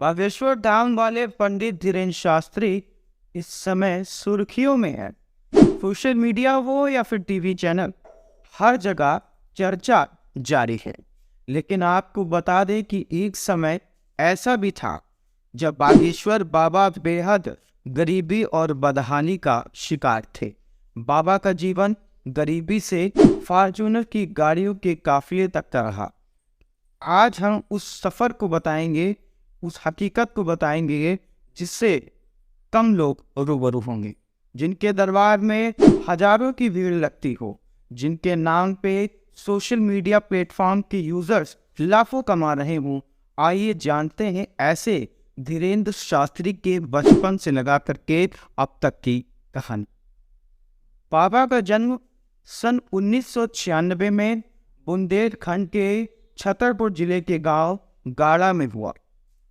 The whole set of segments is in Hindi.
बागेश्वर धाम वाले पंडित धीरेन्द्र शास्त्री इस समय सुर्खियों में है। सोशल मीडिया हो या फिर टीवी चैनल, हर जगह चर्चा जारी है। लेकिन आपको बता दें कि एक समय ऐसा भी था जब बागेश्वर बाबा बेहद गरीबी और बदहाली का शिकार थे। बाबा का जीवन गरीबी से फॉर्च्यूनर की गाड़ियों के काफिले तक का रहा। आज हम उस सफर को बताएंगे, उस हकीकत को बताएंगे जिससे कम लोग रूबरू होंगे, जिनके दरबार में हजारों की भीड़ लगती हो, जिनके नाम पे सोशल मीडिया प्लेटफॉर्म के यूजर्स लाखों कमा रहे हों। आइए जानते हैं ऐसे धीरेन्द्र शास्त्री के बचपन से लगा करके अब तक की कहानी। बाबा का जन्म सन 1996 में बुंदेलखंड के छतरपुर जिले के गांव गाड़ा में हुआ।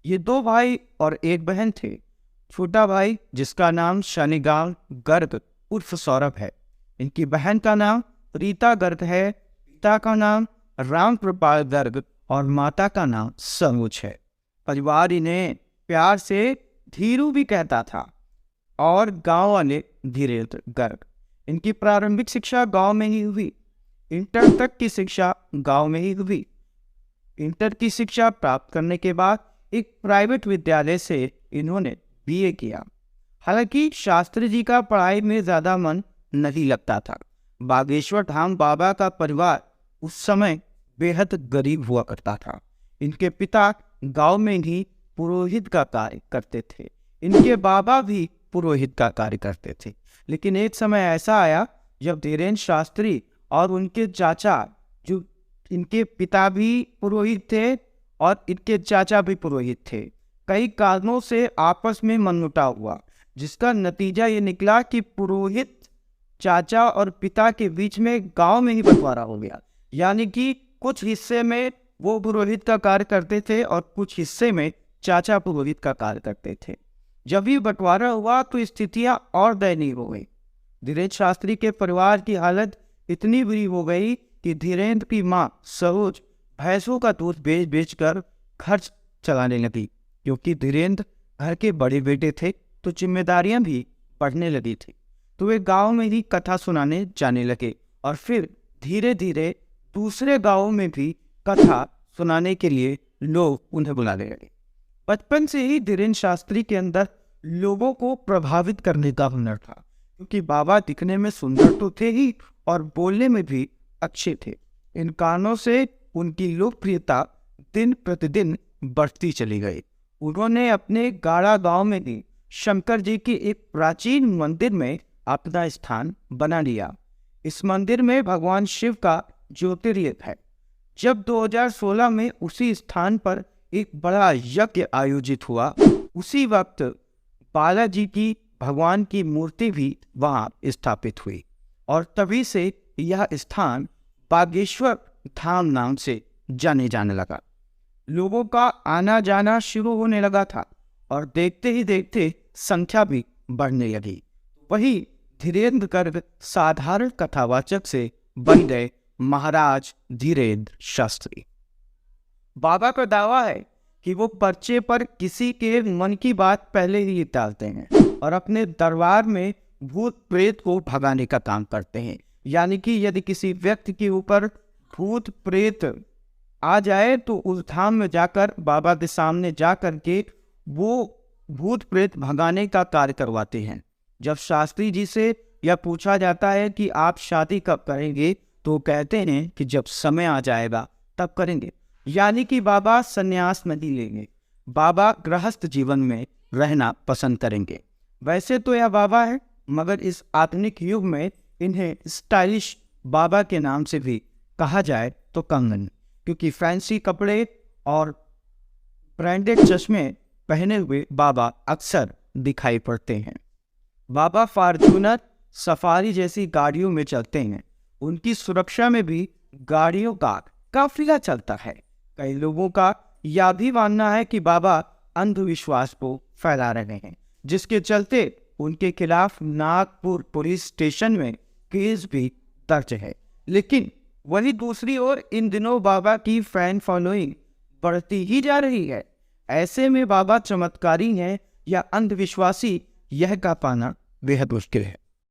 ये दो भाई और एक बहन थे। छोटा भाई, जिसका नाम शनिगाल गर्ग उर्फ सौरभ है, इनकी बहन का नाम रीता गर्ग है। पिता का नाम राम कृपाल गर्ग और माता का नाम सरोज है। परिवार इन्हें प्यार से धीरू भी कहता था और गांव वाले धीरेन्द्र गर्ग। इनकी प्रारंभिक शिक्षा गांव में ही हुई। इंटर तक की शिक्षा गांव में ही हुई। इंटर की शिक्षा प्राप्त करने के बाद एक प्राइवेट विद्यालय से इन्होंने बीए किया। हालांकि शास्त्री जी का पढ़ाई में ज्यादा मन नहीं लगता था। बागेश्वर धाम बाबा का परिवार उस समय बेहद गरीब हुआ करता था। इनके पिता गांव में ही पुरोहित का कार्य करते थे। इनके बाबा भी पुरोहित का कार्य करते थे। लेकिन एक समय ऐसा आया जब धीरेन्द्र शास्त्री और उनके चाचा, जो इनके पिता भी पुरोहित थे और इनके चाचा भी पुरोहित थे, कई कारणों से आपस में मनमुटाव हुआ, जिसका नतीजा ये निकला कि पुरोहित चाचा और पिता के बीच में गांव में ही बंटवारा हो गया। यानी कि कुछ हिस्से में वो पुरोहित का कार्य करते थे और कुछ हिस्से में चाचा पुरोहित का कार्य करते थे। जब ये बंटवारा हुआ तो स्थितियां और दयनीय हो गई। धीरेन्द्र शास्त्री के परिवार की हालत इतनी बुरी हो गई कि धीरेन्द्र की माँ सरोज भैंसों का दूध बेच बेच कर खर्च चलाने लगी। क्योंकि धीरेन्द्र घर के बड़े बेटे थे तो जिम्मेदारियां भी बढ़ने लगी थी। तो वे गांव में ही कथा सुनाने जाने लगे और फिर धीरे धीरे दूसरे गांवों में भी कथा सुनाने के लिए लोग उन्हें बुलाने लगे। बचपन से ही धीरेन्द्र शास्त्री के अंदर लोगों को प्रभावित करने का हुनर था, क्योंकि बाबा दिखने में सुंदर तो थे ही और बोलने में भी अच्छे थे। इन कारणों से उनकी लोकप्रियता दिन प्रतिदिन बढ़ती चली गई। उन्होंने अपने गाड़ा गांव में ही शंकर जी की एक प्राचीन मंदिर में अपना स्थान बना लिया। इस मंदिर में भगवान शिव का ज्योतिर्लिंग है। जब 2016 में उसी स्थान पर एक बड़ा यज्ञ आयोजित हुआ, उसी वक्त बालाजी की भगवान की मूर्ति भी वहां स्थापित हुई और तभी से यह स्थान बागेश्वर धाम नाम से जाने जाने लगा। लोगों का आना जाना शुरू होने लगा था और देखते ही देखते संख्या भी बढ़ने लगी। वही धीरेन्द्र गर्ग साधारण कथावाचक से बन गए महाराज धीरेन्द्र शास्त्री। बाबा का दावा है कि वो पर्चे पर किसी के मन की बात पहले ही डालते हैं और अपने दरबार में भूत प्रेत को भगाने का काम करते हैं। यानी कि यदि किसी व्यक्ति के ऊपर भूत प्रेत आ जाए तो उस धाम में जाकर बाबा के सामने जाकर के वो भूत प्रेत भगाने का कार्य करवाते हैं। जब शास्त्री जी से यह पूछा जाता है कि आप शादी कब करेंगे, तो कहते हैं कि जब समय आ जाएगा तब करेंगे। यानी कि बाबा संन्यास नहीं लेंगे, बाबा गृहस्थ जीवन में रहना पसंद करेंगे। वैसे तो यह बाबा है, मगर इस आधुनिक युग में इन्हें स्टाइलिश बाबा के नाम से भी कहा जाए तो कम नहीं, क्योंकि फैंसी कपड़े और ब्रांडेड चश्मे पहने हुए बाबा अक्सर दिखाई पड़ते हैं। बाबा फॉर्च्यूनर सफारी जैसी गाड़ियों में चलते हैं। उनकी सुरक्षा में भी गाड़ियों का काफिला चलता है। कई लोगों का यह भी मानना है कि बाबा अंधविश्वास को फैला रहे हैं, जिसके चलते उनके खिलाफ नागपुर पुलिस स्टेशन में केस भी दर्ज है। लेकिन वही दूसरी ओर इन दिनों बाबा की फैन फॉलोइंग बढ़ती ही जा रही है। ऐसे में बाबा चमत्कारी हैं या अंधविश्वासी, यह कह पाना बेहद मुश्किल है।